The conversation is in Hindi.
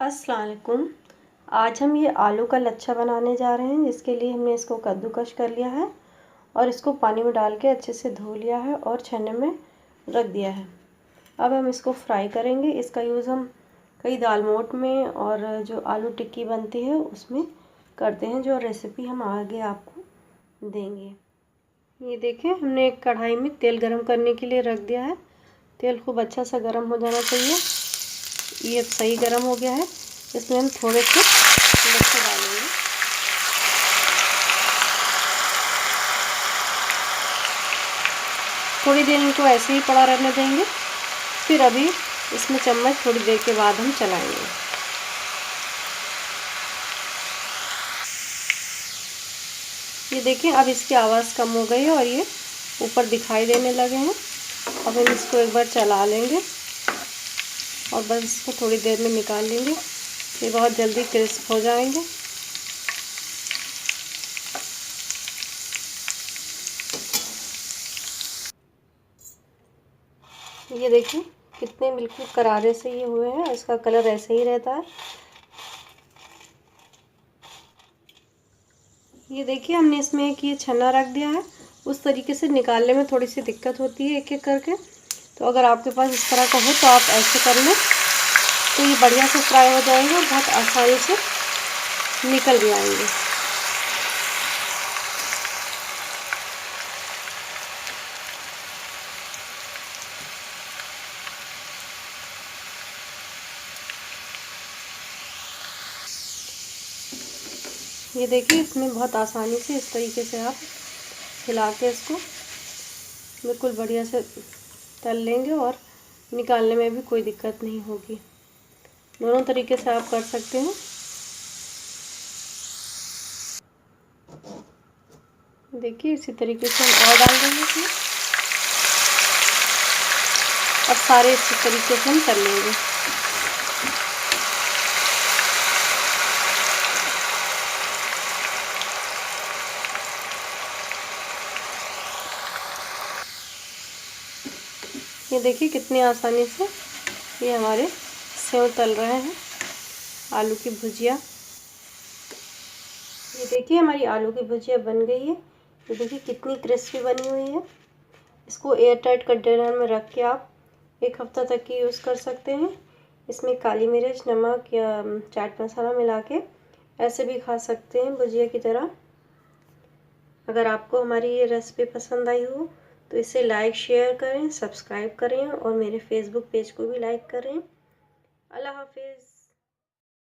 अस्सलाम वालेकुम। आज हम ये आलू का लच्छा बनाने जा रहे हैं, जिसके लिए हमने इसको कद्दूकस कर लिया है और इसको पानी में डाल के अच्छे से धो लिया है और छन्ने में रख दिया है। अब हम इसको फ्राई करेंगे। इसका यूज़ हम कई दाल मोठ में और जो आलू टिक्की बनती है उसमें करते हैं, जो रेसिपी हम आगे आपको देंगे। ये देखें, हमने एक कढ़ाई में तेल गरम करने के लिए रख दिया है। तेल खूब अच्छा सा गरम हो जाना चाहिए। ये सही गरम हो गया है। इसमें हम थोड़े से लच्छे डालेंगे। थोड़ी देर इनको ऐसे ही पड़ा रहने देंगे, फिर अभी इसमें चम्मच थोड़ी देर के बाद हम चलाएंगे। ये देखें, अब इसकी आवाज़ कम हो गई है और ये ऊपर दिखाई देने लगे हैं। अब हम इसको एक बार चला लेंगे और बस इसको थोड़ी देर में निकाल लेंगे। ये बहुत जल्दी क्रिस्प हो जाएंगे। ये देखिए कितने बिल्कुल करारे से ये हुए हैं। इसका कलर ऐसे ही रहता है। ये देखिए, हमने इसमें एक ये छन्ना रख दिया है। उस तरीके से निकालने में थोड़ी सी दिक्कत होती है एक एक करके, तो अगर आपके पास इस तरह का हो तो आप ऐसे कर लें, तो ये बढ़िया से फ्राई हो जाएंगे और बहुत आसानी से निकल भी आएंगे। ये देखिए, इसमें बहुत आसानी से इस तरीके से आप हिला के इसको बिल्कुल बढ़िया से तल लेंगे और निकालने में भी कोई दिक्कत नहीं होगी। दोनों तरीके से आप कर सकते हैं। देखिए, इसी तरीके से हम और डाल देंगे इसमें और सारे इसी तरीके से हम तल लेंगे। ये देखिए कितनी आसानी से ये हमारे सेव तल रहे हैं, आलू की भुजिया। ये देखिए, हमारी आलू की भुजिया बन गई है। ये देखिए कितनी क्रिस्पी बनी हुई है। इसको एयर टाइट कंटेनर में रख के आप एक हफ्ता तक की यूज़ कर सकते हैं। इसमें काली मिर्च, नमक या चाट मसाला मिला के ऐसे भी खा सकते हैं भुजिया की तरह। अगर आपको हमारी ये रेसिपी पसंद आई हो तो इसे लाइक, शेयर करें, सब्सक्राइब करें और मेरे फेसबुक पेज को भी लाइक करें। अल्लाह हाफिज़।